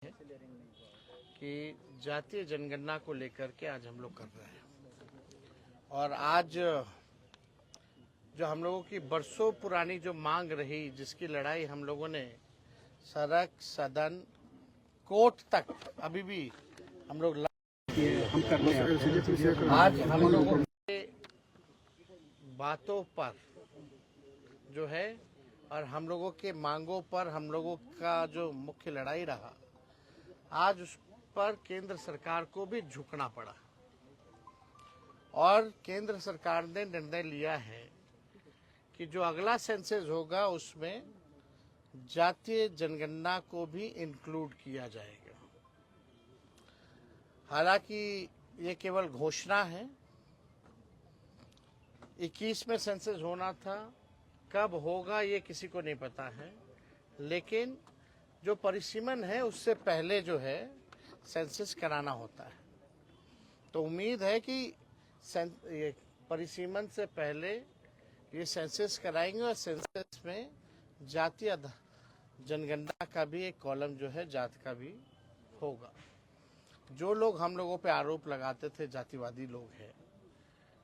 कि जातीय जनगणना को लेकर के आज हम लोग कर रहे हैं। और आज जो हम लोगों की बरसों पुरानी जो मांग रही, जिसकी लड़ाई हम लोगों ने सड़क, सदन, कोर्ट तक अभी भी हम लोग आज हम लोगों के बातों पर जो है और हम लोगों के मांगों पर हम लोगों का जो मुख्य लड़ाई रहा, आज उस पर केंद्र सरकार को भी झुकना पड़ा। और केंद्र सरकार ने निर्णय लिया है कि जो अगला सेंसस होगा उसमें जातीय जनगणना को भी इंक्लूड किया जाएगा। हालांकि ये केवल घोषणा है। 21 में सेंसस होना था, कब होगा ये किसी को नहीं पता है, लेकिन जो परिसीमन है उससे पहले जो है सेंसस कराना होता है। तो उम्मीद है कि ये परिसीमन से पहले ये सेंसस कराएंगे और सेंसस में जातीय जनगणना का भी एक कॉलम जो है जात का भी होगा। जो लोग हम लोगों पे आरोप लगाते थे जातिवादी लोग हैं,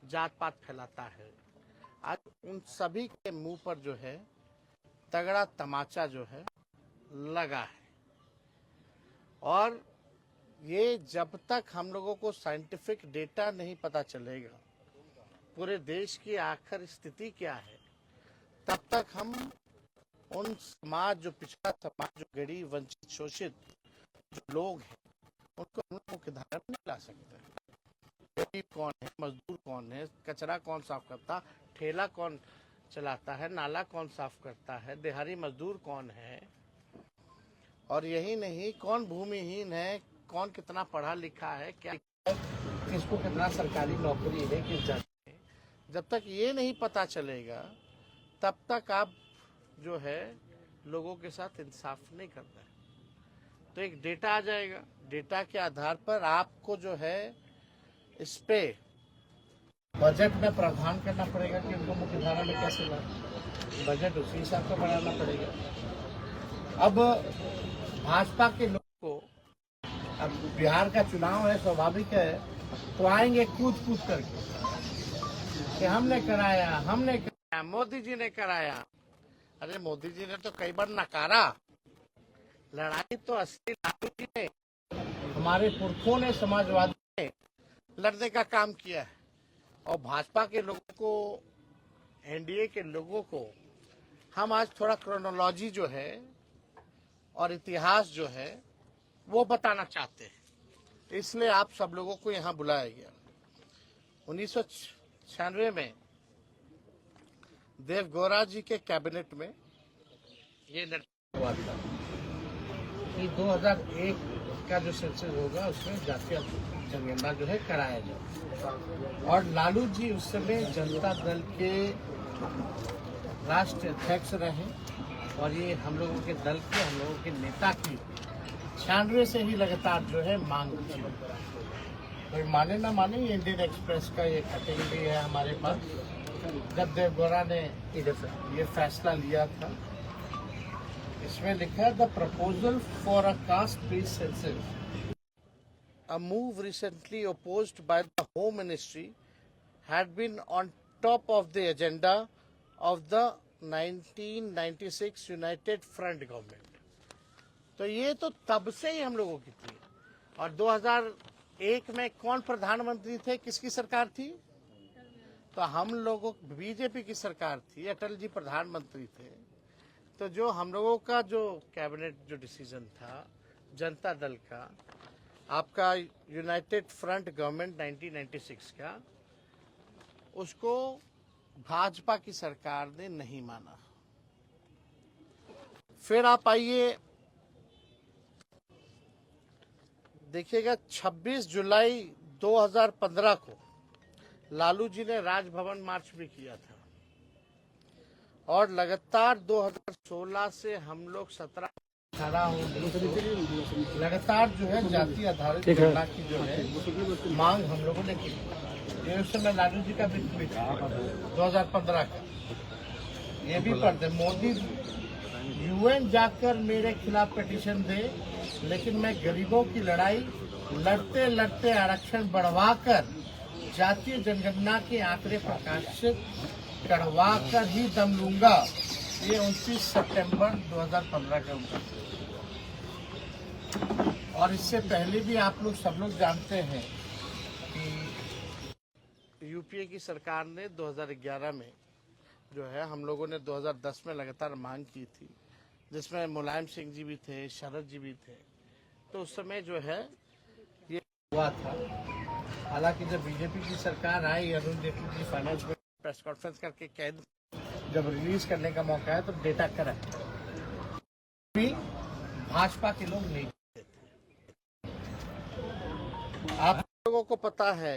जात पात फैलाता है, आज उन सभी के मुंह पर जो है तगड़ा तमाचा जो है लगा है। और ये जब तक हम लोगों को साइंटिफिक डेटा नहीं पता चलेगा पूरे देश की आखिर स्थिति क्या है, तब तक हम उन समाज, जो पिछड़ा समाज, जो गरीब, वंचित, शोषित जो लोग हैं, उनको हम लोग मुख्य धारा में नहीं ला सकते। गरीब कौन है, मजदूर कौन है, कचरा कौन साफ करता, ठेला कौन चलाता है, नाला कौन साफ करता है, दिहाड़ी मजदूर कौन है, और यही नहीं कौन भूमिहीन है, कौन कितना पढ़ा लिखा है, क्या किसको कितना सरकारी नौकरी है, किस जगह है। जब तक ये नहीं पता चलेगा तब तक आप जो है लोगों के साथ इंसाफ नहीं कर रहे। तो एक डेटा आ जाएगा, डेटा के आधार पर आपको जो है इस पे बजट में प्रावधान करना पड़ेगा कि उनको मुख्य धारा में कैसे लाए, बजट उसी हिसाब से बढ़ाना पड़ेगा। अब भाजपा के लोग को, अब बिहार का चुनाव है, स्वाभाविक है, तो आएंगे कूद कूद करके कि हमने कराया, मोदी जी ने कराया। अरे मोदी जी ने तो कई बार नकारा, लड़ाई तो असली लालू जी ने, हमारे पुरखों ने, समाजवादी ने लड़ने का काम किया है। और भाजपा के लोगों को, एनडीए के लोगों को हम आज थोड़ा क्रोनोलॉजी जो है और इतिहास जो है वो बताना चाहते हैं, इसलिए आप सब लोगों को यहाँ बुलाया गया। 1996 में देवगौड़ा जी के कैबिनेट में ये निर्णय हुआ था कि 2001 का जो सेंसस होगा उसमें जातीय जनगणना जो है कराया जाए। और लालू जी उस समय जनता दल के राष्ट्रीय अध्यक्ष रहे और ये हम लोगों के दल के, हम लोगों के नेता की 96 से ही लगातार जो है मांग थी। कोई माने ना माने, इंडियन एक्सप्रेस का ये कटिंग भी है हमारे पास। जब देवगौड़ा ने ये फैसला लिया था, इसमें लिखा है the proposal for a caste based census, a move recently opposed by the Home Ministry, had been on top of the agenda of the 1996 United Front government. तो ये तो तब से ही हम लोगों की थी। और 2001 में कौन प्रधानमंत्री थे, किसकी सरकार थी? तो हम लोगों, बीजेपी की सरकार थी, अटल जी प्रधानमंत्री थे। तो जो हम लोगों का जो कैबिनेट जो डिसीजन था जनता दल का, आपका यूनाइटेड फ्रंट गवर्नमेंट 1996 का, उसको भाजपा की सरकार ने नहीं माना। फिर आप आइए देखिएगा, 26 जुलाई 2015 को लालू जी ने राजभवन मार्च भी किया था। और लगातार 2016 से हम लोग 17 लगातार जो है जाति आधारित गणना की जो है मांग हम लोगों ने की। ये उस समय लालू जी का भी 2015 का, ये भी पढ़ते, मोदी यूएन जाकर मेरे खिलाफ पिटीशन दे लेकिन मैं गरीबों की लड़ाई लड़ते लड़ते आरक्षण बढ़वाकर जातीय जनगणना के आंकड़े प्रकाशित करवाकर ही दम लूंगा। ये 29 सितंबर 2015 का उनका। और इससे पहले भी आप लोग सब लोग जानते हैं कि यूपीए की सरकार ने 2011 में जो है, हम लोगों ने 2010 में लगातार मांग की थी, जिसमें मुलायम सिंह जी भी थे, शरद जी भी थे। तो उस समय जो है ये हुआ था। हालांकि जब बीजेपी की सरकार आई, अरुण जेटली जी फाइनेंस में प्रेस कॉन्फ्रेंस करके कैद जब रिलीज करने का मौका है तो डेटा करेक्ट भी भाजपा के लोग नहीं देते। आप लोगों को पता है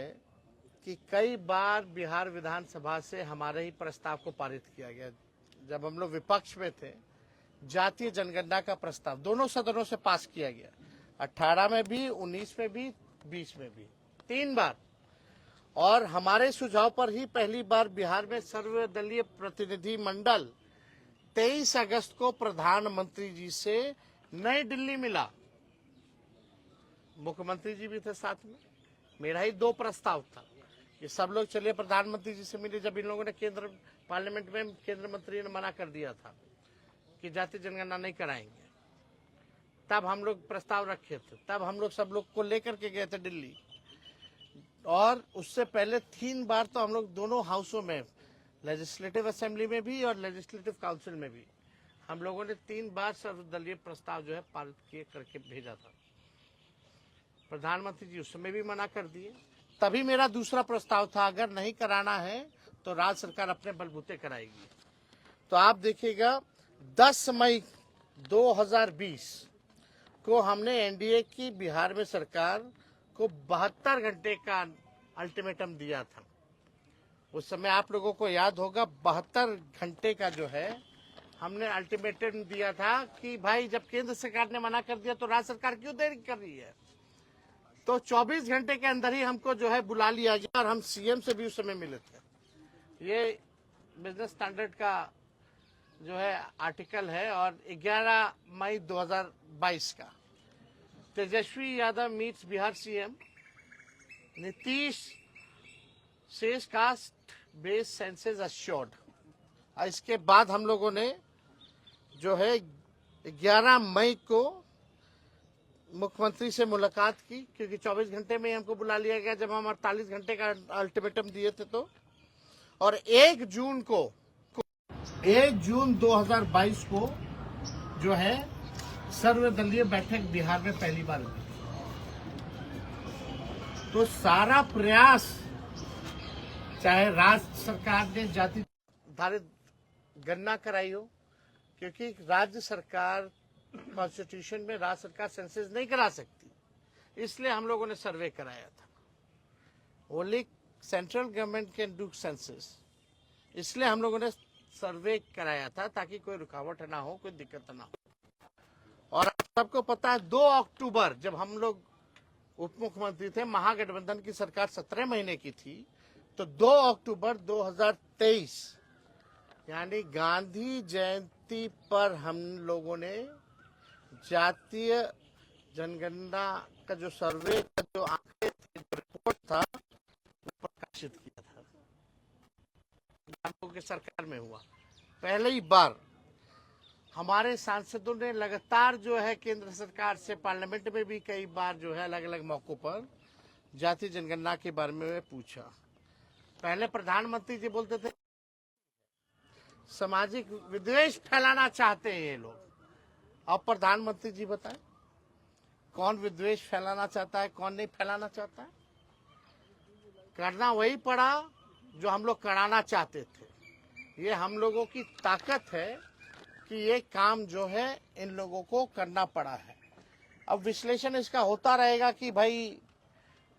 कि कई बार बिहार विधानसभा से हमारे ही प्रस्ताव को पारित किया गया। जब हम लोग विपक्ष में थे, जातीय जनगणना का प्रस्ताव दोनों सदनों से पास किया गया, 18 में भी, 19 में भी, 20 में भी, 3 बार। और हमारे सुझाव पर ही पहली बार बिहार में सर्वदलीय प्रतिनिधि मंडल 23 अगस्त को प्रधानमंत्री जी से नई दिल्ली मिला। मुख्यमंत्री जी भी थे साथ में। मेरा ही 2 प्रस्ताव था कि सब लोग चलिए प्रधानमंत्री जी से मिले। जब इन लोगों ने केंद्र पार्लियामेंट में केंद्र मंत्री ने मना कर दिया था कि जातीय जनगणना नहीं कराएंगे, तब हम लोग प्रस्ताव रखे थे। तब हम लोग सब लोग को लेकर के गए थे दिल्ली। और उससे पहले 3 बार तो हम लोग दोनों हाउसों में, लेजिस्लेटिव असेंबली में भी और लेजिस्लेटिव काउंसिल में भी, हम लोगों ने 3 बार सर्वदलीय प्रस्ताव जो है पारित किए करके भेजा था। प्रधानमंत्री जी उस समय भी मना कर दिए। तभी मेरा दूसरा प्रस्ताव था, अगर नहीं कराना है तो राज्य सरकार अपने बलबूते कराएगी। तो आप देखिएगा 10 मई 2020 को हमने एनडीए की बिहार में सरकार को 72 घंटे का अल्टीमेटम दिया था। उस समय आप लोगों को याद होगा, 72 घंटे का जो है हमने अल्टीमेटम दिया था कि भाई जब केंद्र सरकार ने मना कर दिया तो राज्य सरकार क्यों देरी कर रही है। तो 24 घंटे के अंदर ही हमको जो है बुला लिया गया और हम सीएम से भी उस समय मिले थे। ये बिजनेस स्टैंडर्ड का जो है आर्टिकल है। और 11 मई 2022 का Tejashwi Yadav meets Bihar CM, Nitish says caste base census assured. इसके बाद हम लोगों ने जो है 11 मई को मुख्यमंत्री से मुलाकात की, क्योंकि 24 घंटे में ही हमको बुला लिया गया जब हम 48 घंटे का अल्टीमेटम दिए थे। तो और 1 जून 2022 को जो है सर्वदलीय बैठक बिहार में पहली बार हुई। तो सारा प्रयास, चाहे राज्य सरकार ने जाति आधारित गणना कराई हो, क्योंकि राज्य सरकार कॉन्स्टिट्यूशन में राज्य सरकार सेंसस नहीं करा सकती, इसलिए हम लोगों ने सर्वे कराया था। Only central government can do census, इसलिए हम लोगों ने सर्वे कराया था ताकि कोई रुकावट ना हो, कोई दिक्कत ना हो। और आप सबको पता है 2 अक्टूबर जब हम लोग उप मुख्यमंत्री थे, महागठबंधन की सरकार 17 महीने की थी, तो 2 अक्टूबर 2023 यानी गांधी जयंती पर हम लोगों ने जातीय जनगणना का जो सर्वे का जो आंकड़े थे, जो रिपोर्ट था, वो प्रकाशित किया था। हम लोगों की सरकार में हुआ पहले ही बार। हमारे सांसदों ने लगातार जो है केंद्र सरकार से, पार्लियामेंट में भी कई बार जो है अलग अलग मौकों पर जातीय जनगणना के बारे में पूछा। पहले प्रधानमंत्री जी बोलते थे सामाजिक विद्वेष फैलाना चाहते हैं ये लोग। अब प्रधानमंत्री जी बताएं कौन विद्वेष फैलाना चाहता है, कौन नहीं फैलाना चाहता है। करना वही पड़ा जो हम लोग कराना चाहते थे। ये हम लोगों की ताकत है कि ये काम जो है इन लोगों को करना पड़ा है। अब विश्लेषण इसका होता रहेगा कि भाई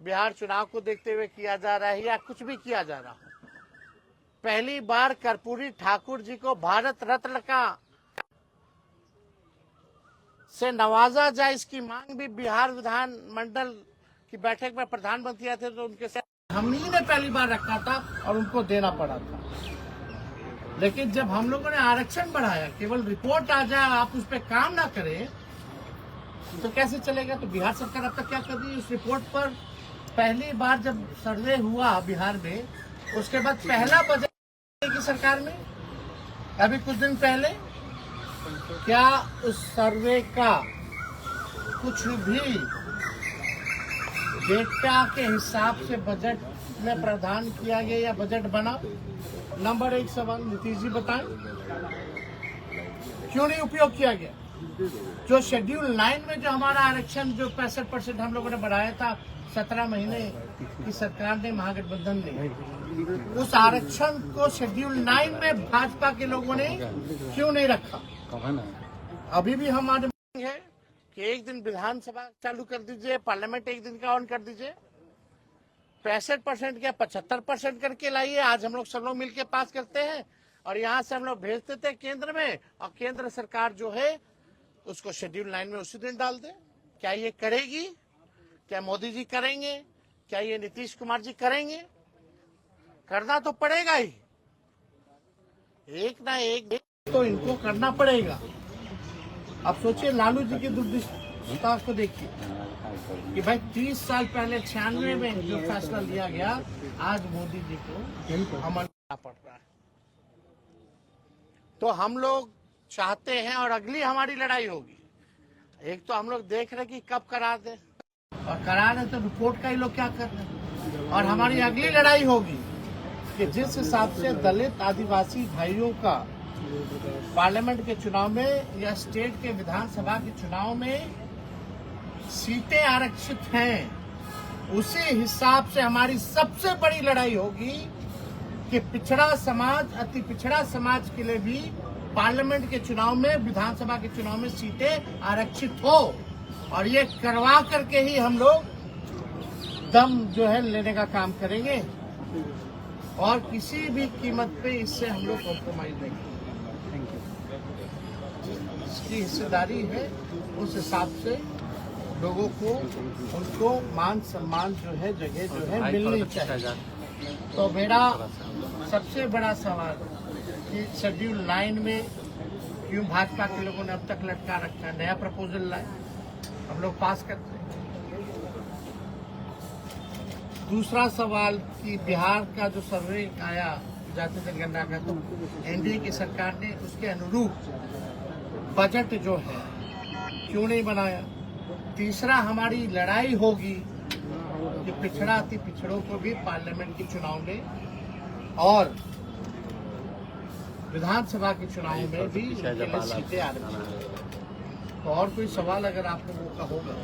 बिहार चुनाव को देखते हुए किया जा रहा है या कुछ भी किया जा रहा हो। पहली बार कर्पूरी ठाकुर जी को भारत रत्न का से नवाजा जाए, इसकी मांग भी बिहार विधानमंडल की बैठक में प्रधानमंत्री आए थे तो उनके साथ हम ही ने पहली बार रखा था और उनको देना पड़ा था। लेकिन जब हम लोगों ने आरक्षण बढ़ाया, केवल रिपोर्ट आ जाए आप उस पर काम ना करें, तो कैसे चलेगा? तो बिहार सरकार अब तक क्या कर रही है? इस रिपोर्ट पर पहली बार जब सर्वे हुआ बिहार में, उसके बाद पहला बजट की सरकार में अभी कुछ दिन पहले, क्या उस सर्वे का कुछ भी डेटा के हिसाब से बजट में प्रावधान किया गया या बजट बना? नंबर 1 सवाल नीतीश जी बताएं, क्यों नहीं उपयोग किया गया? जो शेड्यूल 9 में जो हमारा आरक्षण जो 65% हम लोगों ने बढ़ाया था 17 महीने की सरकार ने, महागठबंधन ने, उस आरक्षण को शेड्यूल 9 में भाजपा के लोगों ने क्यों नहीं रखा? अभी भी हमारे मांग है कि एक दिन विधानसभा चालू कर दीजिए, पार्लियामेंट एक दिन का ऑन कर दीजिए, 65% या 75% करके लाइए। आज हम लोग सब लोग मिलकर पास करते हैं और यहाँ से हम लोग भेजते थे केंद्र में, और केंद्र सरकार जो है उसको शेड्यूल 9 में उसी दिन डाल दे। क्या ये करेगी? क्या मोदी जी करेंगे? क्या ये नीतीश कुमार जी करेंगे? करना तो पड़ेगा ही, एक ना एक तो इनको करना पड़ेगा। अब सोचिए, लालू जी की दूरदृष्टता को देखिए कि भाई 30 साल पहले 96 में जो फैसला लिया गया, आज मोदी जी को अमल करना पड़ रहा है। तो हम लोग चाहते हैं, और अगली हमारी लड़ाई होगी, एक तो हम लोग देख रहे कि कब करा दे, और करा रहे तो रिपोर्ट का ही लोग क्या कर रहे हैं। और हमारी अगली लड़ाई होगी कि जिस हिसाब से दलित आदिवासी भाइयों का पार्लियामेंट के चुनाव में या स्टेट के विधानसभा के चुनाव में सीटें आरक्षित हैं, उसी हिसाब से हमारी सबसे बड़ी लड़ाई होगी कि पिछड़ा समाज, अति पिछड़ा समाज के लिए भी पार्लियामेंट के चुनाव में, विधानसभा के चुनाव में सीटें आरक्षित हो। और ये करवा करके ही हम लोग दम जो है लेने का काम करेंगे, और किसी भी कीमत पे इससे हम लोग कॉम्प्रोमाइज नहीं करेंगे। जिसकी हिस्सेदारी है उस हिसाब से लोगों को, उनको मान सम्मान जो है, जगह जो है मिलनी चाहिए। तो मेरा सबसे बड़ा सवाल कि शेड्यूल 9 में क्यों भाजपा के लोगों ने अब तक लटका रखा है? नया प्रपोजल लाए, हम लोग पास करते हैं। दूसरा सवाल कि बिहार का जो सर्वे आया जाति जनगणना का, तो एनडीए की सरकार ने उसके अनुरूप बजट जो है क्यों नहीं बनाया? तीसरा हमारी लड़ाई होगी कि पिछड़ा अति पिछड़ों को भी पार्लियामेंट के चुनाव में और विधानसभा के चुनाव में भी सीटें आरक्षित। तो और कोई सवाल अगर आप लोगों का होगा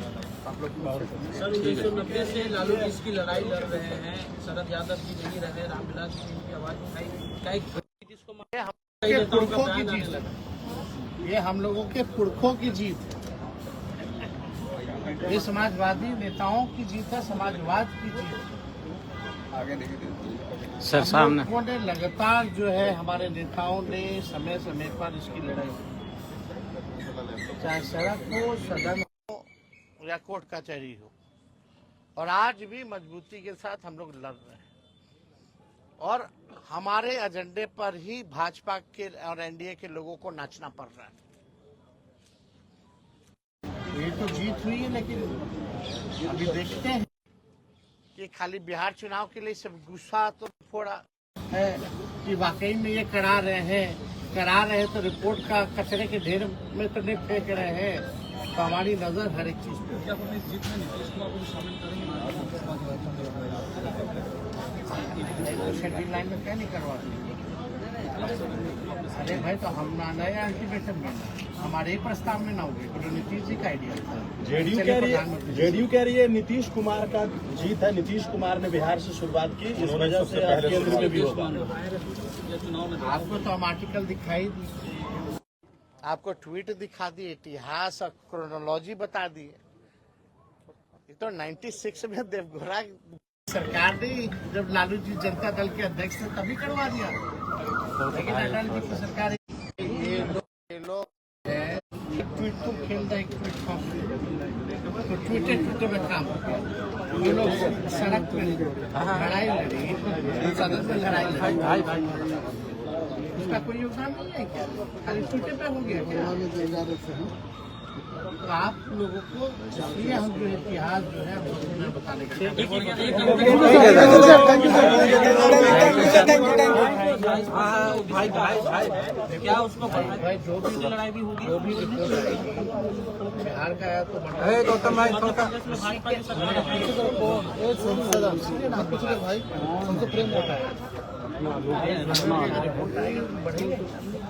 आप लोग। सर 1990 से लालू जी इसकी लड़ाई लड़ रहे हैं, शरद यादव जी नहीं रहे, रामविलास जी की आवाज उठाई, पुरखों की जीत, ये हम लोगों के पुरखों की जीत है, ये समाजवादी नेताओं की जीत है, समाजवाद की जीत। सर सामने लोगों ने लगातार जो है, हमारे नेताओं ने समय समय पर इसकी लड़ाई, चाहे सड़क हो, सदन हो या कोर्ट कचहरी हो, और आज भी मजबूती के साथ हम लोग लड़ रहे हैं। और हमारे एजेंडे पर ही भाजपा के और एनडीए के लोगों को नाचना पड़ रहा है। ये तो जीत हुई है, लेकिन अभी देखते हैं कि खाली बिहार चुनाव के लिए सब गुस्सा तो फोड़ा है कि वाकई में ये करा रहे हैं तो रिपोर्ट का कचरे के ढेर में तो नहीं फेंक रहे हैं। तो हमारी नजर हर एक चीज पे। शेड्यूल 9 में क्या नहीं करवा रहे? अरे भाई, तो हम ना नया अल्टीमेटम में, हमारे ही प्रस्ताव में ना हो गए, तो नीतीश जी का आइडिया था। जेडीयू कह रही है नीतीश कुमार का जीत है, नीतीश कुमार ने बिहार से शुरुआत की, इस वजह से केंद्र में भी होगा। आपको तो हम आर्टिकल दिखाई दी, आपको ट्वीट दिखा दिए, इतिहास और क्रोनोलॉजी बता दिए। ये तो 96 में देवगौड़ा सरकार ने, जब लालू जी जनता दल के अध्यक्ष थे, तभी करवा दिया। लेकिन अटल जी की सरकार, ये लोग ट्वीट को खेल रहा है, तो ट्विटर में काम, ये लोग सड़क पे लड़ाई लड़ी, सदन में लड़ाई लड़ी, उसका कोई योगदान नहीं है क्या? खाली ट्विटर पे हो गया क्या? आप लोगों को इसलिए हम जो इतिहास जो है वो सुंदर बताने के लिए भाई क्या उसको भाई जो भी लड़ाई भी होगी, जो भी रिपोर्ट आएगी बिहार का है तो गौतम भाई भाई हमको प्रेम होता है रिपोर्ट आएगा तो बढ़ेगी।